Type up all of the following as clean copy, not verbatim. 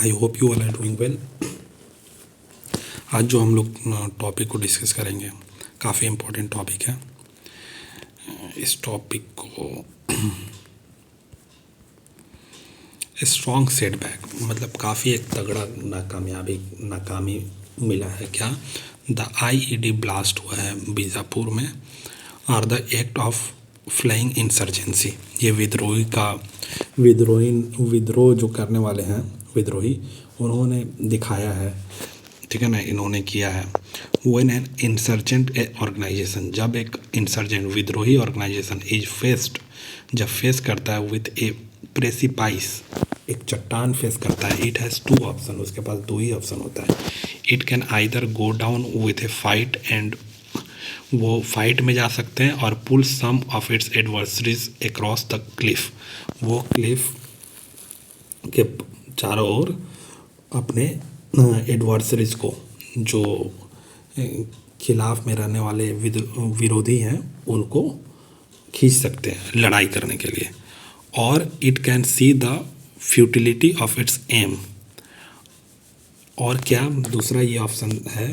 I hope you all are doing well. आज जो हम लोग टॉपिक को डिस्कस करेंगे काफ़ी इम्पोर्टेंट टॉपिक है। इस टॉपिक को स्ट्रॉन्ग सेटबैक मतलब काफ़ी एक तगड़ा नाकामी मिला है। क्या द आईईडी ब्लास्ट हुआ है बीजापुर में और the act of flying insurgency. ये विद्रोह जो करने वाले हैं विद्रोही उन्होंने दिखाया है, ठीक है ना, इन्होंने किया है। व्हेन एन इंसर्जेंट ऑर्गेनाइजेशन, जब एक इंसर्जेंट विद्रोही ऑर्गेनाइजेशन जब फेस करता है विथ ए प्रेसिपाइस, एक चट्टान फेस करता है, इट हैज़ 2 ऑप्शन, उसके पास 2 ही ऑप्शन होता है। It can either go down with a fight and वो फाइट में जा सकते हैं और pull some of its adversaries across the cliff, वो क्लिफ के चारों ओर अपने एडवर्सरीज को, जो खिलाफ में रहने वाले विरोधी हैं, उनको खींच सकते हैं लड़ाई करने के लिए। और it can see the futility of its aim, और क्या दूसरा ये ऑप्शन है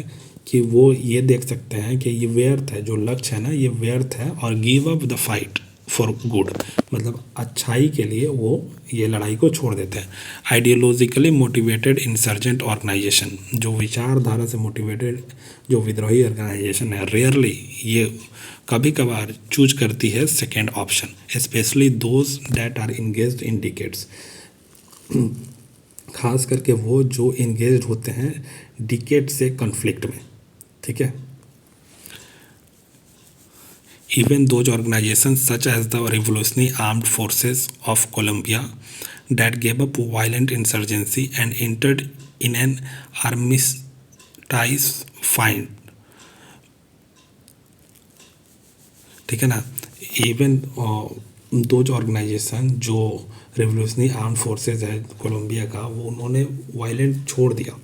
कि वो ये देख सकते हैं कि ये व्यर्थ है, जो लक्ष्य है ना ये व्यर्थ है, और give up the fight for good, मतलब अच्छाई के लिए वो ये लड़ाई को छोड़ देते हैं। आइडियोलॉजिकली मोटिवेटेड इंसर्जेंट ऑर्गेनाइजेशन, जो विचारधारा से मोटिवेटेड जो विद्रोही ऑर्गेनाइजेशन है, रेयरली ये कभी कभार चूज करती है second option, specially those that are engaged in decades, खास करके वो जो इंगेज्ड होते हैं डिकेट से कन्फ्लिक्ट में, ठीक है। Even those organizations such as the Revolutionary Armed Forces of Colombia that gave up violent insurgency and entered in an armistice fight, ठीक है ना। इवन दो ऑर्गेनाइजेशन जो रेवोल्यूशनरी आर्म फोर्सेस है कोलंबिया का, वो उन्होंने वायलेंट छोड़ दिया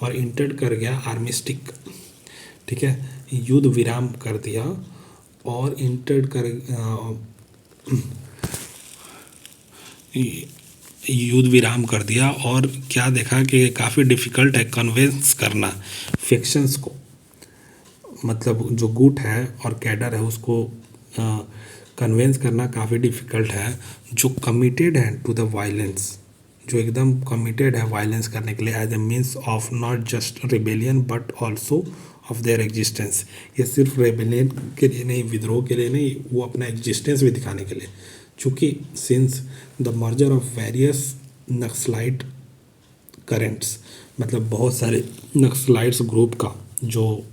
और इंटर कर गया आर्मिस्टिक, ठीक है, युद्ध विराम कर दिया और इंटर कर युद्ध विराम कर दिया। और क्या देखा कि काफ़ी डिफ़िकल्ट है कन्विंस करना फैक्शंस को, मतलब जो गुट है और कैडर है उसको कन्विंस करना काफ़ी डिफ़िकल्ट है, जो कमिटेड है टू द वायलेंस, जो एकदम कमिटेड है वायलेंस करने के लिए as a means of not just rebellion but also of their existence. ये सिर्फ रेबेलियन के लिए नहीं, विद्रोह के लिए नहीं, वो अपना एग्जिस्टेंस भी दिखाने के लिए। चूँकि since the merger of various naxalite currents, मतलब बहुत सारे नक्सलाइट्स ग्रुप का जो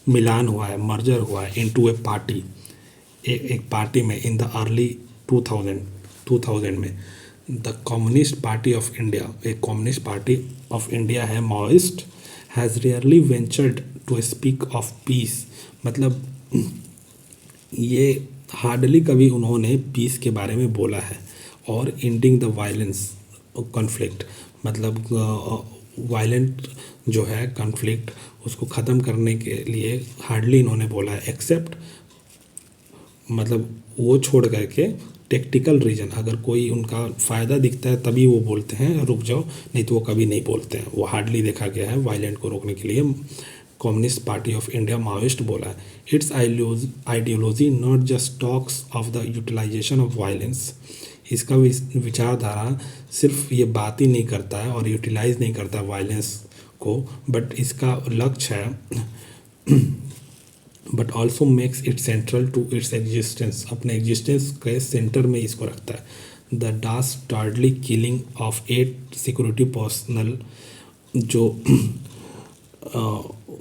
मिलान हुआ है, मर्जर हुआ है इनटू ए पार्टी, एक पार्टी में इन द अर्ली 2000 में the communist party of India, एक कम्युनिस्ट पार्टी ऑफ इंडिया है Maoist, has rarely ventured to speak of peace, मतलब ये हार्डली कभी उन्होंने पीस के बारे में बोला है, और एंडिंग द वायलेंस कॉन्फ्लिक्ट, मतलब वायलेंट जो है कॉन्फ्लिक्ट उसको ख़त्म करने के लिए हार्डली इन्होंने बोला है, एक्सेप्ट मतलब वो छोड़ करके टेक्टिकल रीजन, अगर कोई उनका फ़ायदा दिखता है तभी वो बोलते हैं रुक जाओ, नहीं तो वो कभी नहीं बोलते हैं। वो हार्डली देखा गया है वायलेंट को रोकने के लिए communist party of India Maoist बोला है। Its ideology not just talks of the utilization of violence, इसका विचारधारा सिर्फ ये बात ही नहीं करता है और यूटिलाइज नहीं करता वायलेंस को, बट इसका लक्ष्य है but also makes it central to its existence, अपने एग्जिस्टेंस के सेंटर में इसको रखता है। The dastardly killing of 8 security personnel जो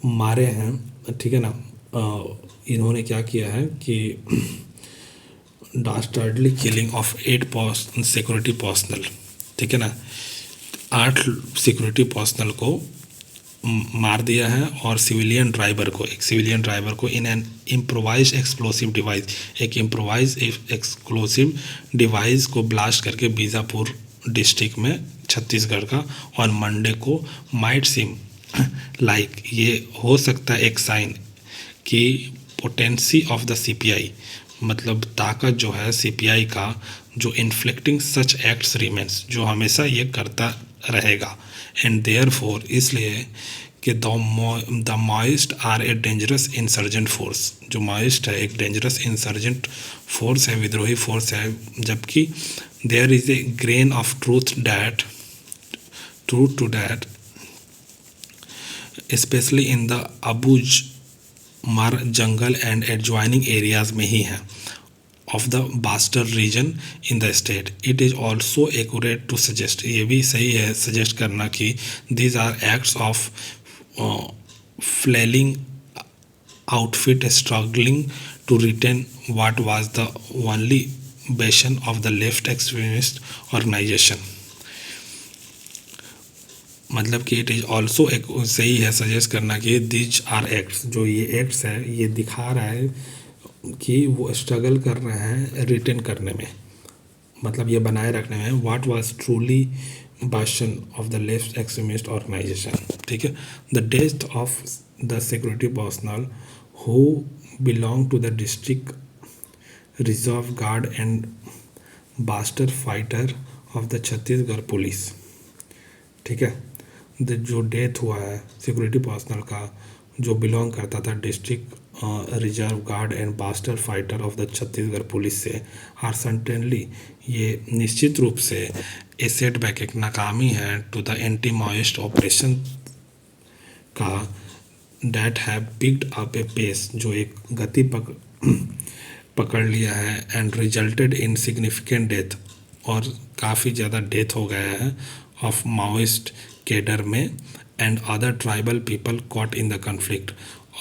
मारे हैं, ठीक है ना, इन्होंने क्या किया है कि डास्टार्डली किलिंग ऑफ 8 सिक्योरिटी पर्सनल, ठीक है ना, 8 सिक्योरिटी पर्सनल को मार दिया है, और एक सिविलियन ड्राइवर को in an improvise explosive device, एक इम्प्रोवाइज एक्सप्लोसिव डिवाइस को ब्लास्ट करके बीजापुर डिस्ट्रिक्ट में छत्तीसगढ़ का, और मंडे को माइट सिम लाइक, ये हो सकता है एक साइन कि पोटेंसी ऑफ द सीपीआई, मतलब ताकत जो है सीपीआई का, जो इन्फ्लिक्टिंग सच एक्ट्स रिमेंस, जो हमेशा ये करता रहेगा। एंड देयरफॉर, इसलिए कि the Maoist are a dangerous insurgent force, जो माओइस्ट है एक डेंजरस इंसर्जेंट फोर्स है, विद्रोही फोर्स है, जबकि there is a grain of truth to that, especially in the Abujhmarh jungle and adjoining areas में ही है of the Bastar region in the state. It is also accurate to suggest, ये भी सही है सजेस्ट करना कि these are acts of flailing outfit struggling to retain what was the only bastion of the left extremist organization। मतलब कि it is also एक सही है सजेस्ट करना कि दीज आर एक्ट्स, जो ये एक्ट्स है ये दिखा रहा है कि वो स्ट्रगल कर रहे हैं रिटेन करने में, मतलब ये बनाए रखने में what was truly bastion of the left extremist organization। ठीक है। The death of the security personal who belong to the district reserve guard and bastard fighter of the Chhattisgarh police. ठीक है। जो डेथ हुआ है सिक्योरिटी पर्सनल का जो belong करता था district reserve guard and Bastar fighter of the Chhattisgarh police से, आर सर्टेनली, ये निश्चित रूप से ए सेटबैक, एक नाकामी है to the anti Maoist operation का that have picked up a pace, जो एक गति पकड़ लिया है, and resulted in significant death, और काफ़ी ज़्यादा डेथ हो गया है ऑफ माओइस्ट केडर में and other tribal people caught in the conflict,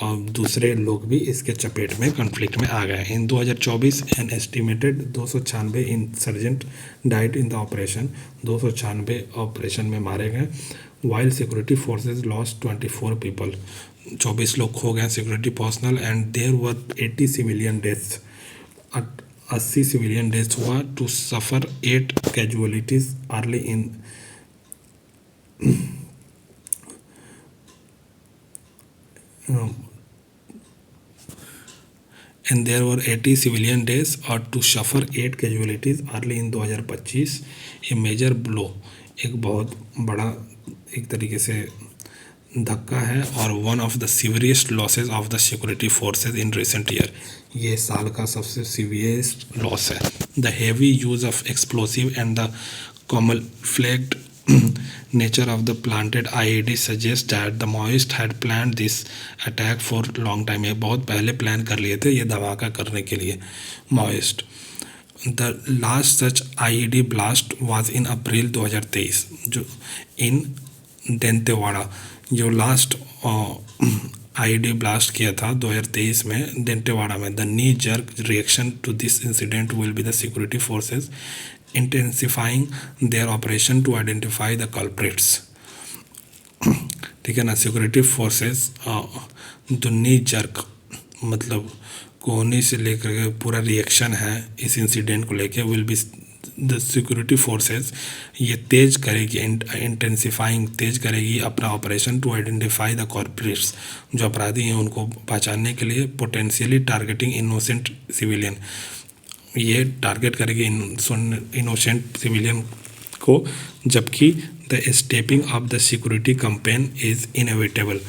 और दूसरे लोग भी इसके चपेट में कन्फ्लिक्ट में आ गए। In 2024 an estimated 296 insurgent died in the operation, 296 operation में मारे गए, while security forces lost 24 people, 24 लोग खो गए security personnel, and there were 80 civilian deaths, 80 civilian deaths हुआ, to suffer 8 casualties early in and there were 80 civilian deaths or to suffer 8 casualties early in 2025, a major blow, एक बहुत बड़ा एक तरीके से धक्का है, और one of the severest losses of the security forces in recent year, ये साल का सबसे सीवियरेस्ट लॉस है। The heavy use of explosive and the camouflaged nature of the planted IED suggests that the Maoists had planned this attack for long time। ये बहुत पहले plan कर लिए थे ये धमाका करने के लिए Maoist। The last such IED blast was in April 2023, जो इन दंतेवाड़ा, जो लास्ट IED ब्लास्ट किया था 2023 में दंतेवाड़ा में। The knee jerk reaction to this incident will be the security forces intensifying their operation to identify the culprits. ठीक है ना। Security forces दुन्नी jerk, मतलब कोहनी से लेकर के पूरा रिएक्शन है इस इंसिडेंट को लेके, will be the security forces, ये तेज करेगी, इंटेंसिफाइंग तेज करेगी अपना operation to identify the corporates, जो अपराधी हैं उनको पहचानने के लिए, पोटेंशियली टारगेटिंग इनोसेंट सिविलियन, ये टारगेट करेगी इनोसेंट सिविलियन को, जबकि the stepping up the security campaign is inevitable,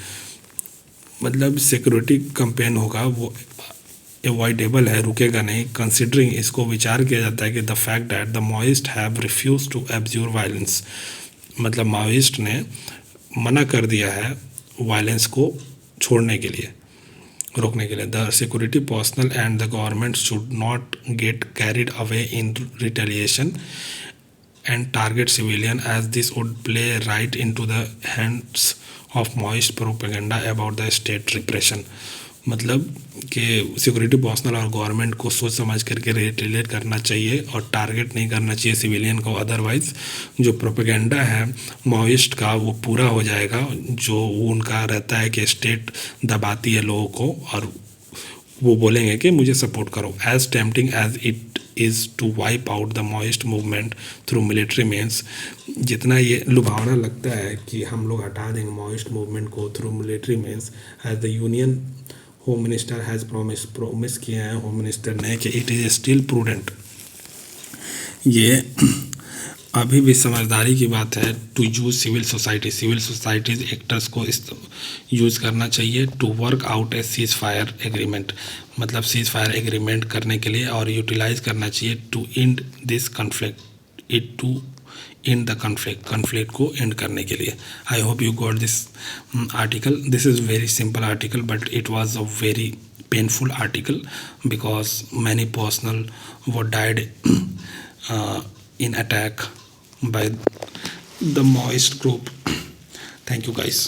मतलब सिक्योरिटी कैंपेन होगा वो अवॉइडेबल है, रुकेगा नहीं। कंसिडरिंग, इसको विचार किया जाता है कि the fact that the Maoist have refuse to abjure violence, मतलब माओइस्ट ने मना कर दिया है वायलेंस को छोड़ने के लिए, रोकने के लिए। The security personnel and the government should not get carried away in retaliation and target civilian as this would play right into the hands of Maoist propaganda about the state repression, मतलब कि security personal और government को सोच समझ करके retaliate करना चाहिए और टारगेट नहीं करना चाहिए सिविलियन को, अदरवाइज जो प्रोपेगेंडा है माओइस्ट का वो पूरा हो जाएगा, जो उनका रहता है कि स्टेट दबाती है लोगों को और वो बोलेंगे कि मुझे सपोर्ट करो। As tempting as it is to wipe out the Maoist movement through military means, जितना ये लुभावना लगता है कि हम लोग हटा देंगे माओइस्ट मूवमेंट को through military means, as the union home minister has promise किया है होम मिनिस्टर ने कि इट इज़ स्टिल प्रूडेंट, ये अभी भी समझदारी की बात है to use civil societies actors को इस यूज़ करना चाहिए to work out a cease fire agreement, मतलब सीज फायर एग्रीमेंट करने के लिए, और यूटिलाइज करना चाहिए to end this conflict to in the conflict को एंड करने के लिए। I hope you got this article. This is very simple article but it was a very painful article because many personnel were died in attack by the Maoist group. Thank you guys.